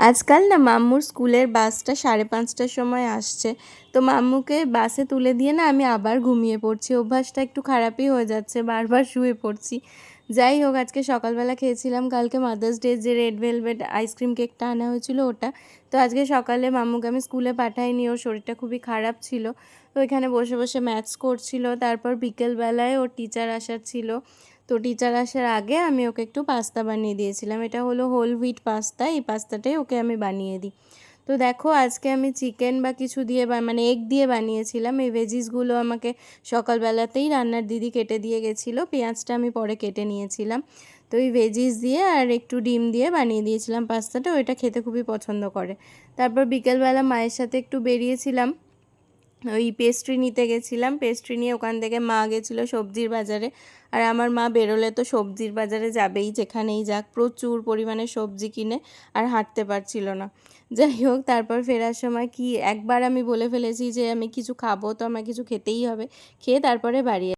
আজকাল না মাম্মুর স্কুলের বাসটা 5:30টার সময় আসছে। তো মাম্মুকে বাসে তুলে দিয়ে না আমি আবার ঘুমিয়ে পড়ছি। অভ্যাসটা একটু খারাপই হয়ে যাচ্ছে, বারবার শুয়ে পড়ছি। যাই হোক, আজকে সকালবেলা খেয়েছিলাম কালকে মাদার্স ডে যে রেড ভেলভেট আইসক্রিম কেকটা আনা হয়েছিল ওটা। তো আজকে সকালে মাম্মুকে আমি স্কুলে পাঠাইনি, ওর শরীরটা খুবই খারাপ ছিল। তো এখানে বসে বসে ম্যাথস করছিল। তারপর বিকেলবেলায় ওর টিচার আসার ছিল। তো টিচার আসার আগে আমি ওকে একটু পাস্তা বানিয়ে দিয়েছিলাম। এটা হলো হোল হুইট পাস্তা, এই পাস্তাটাই ওকে আমি বানিয়ে দিই। তো দেখো, আজকে আমি চিকেন বা কিছু দিয়ে মানে এগ দিয়ে বানিয়েছিলাম। এই ভেজিসগুলো আমাকে সকালবেলাতেই রান্নার দিদি কেটে দিয়ে গেছিলো, পেঁয়াজটা আমি পরে কেটে নিয়েছিলাম। তো এই ভেজিস দিয়ে আর একটু ডিম দিয়ে বানিয়ে দিয়েছিলাম পাস্তাটা, ওইটা খেতে খুবই পছন্দ করে। তারপর বিকেলবেলা মায়ের সাথে একটু বেরিয়েছিলাম, ওই পেস্ট্রি নিতে গেছিলাম। পেস্ট্রি নিয়ে ওখান থেকে মা গেছিলো সবজির বাজারে। আর আমার মা বেরোলে তো সবজির বাজারে যাবেই, যেখানেই যাক প্রচুর পরিমাণে সবজি কিনে আর হাঁটতে পারছিল না। যাই হোক, তারপর ফেরার সময় একবার আমি বলে ফেলেছি যে আমি কিছু খাবো, তো আমার কিছু খেতেই হবে, খেয়ে তারপরে বাড়ি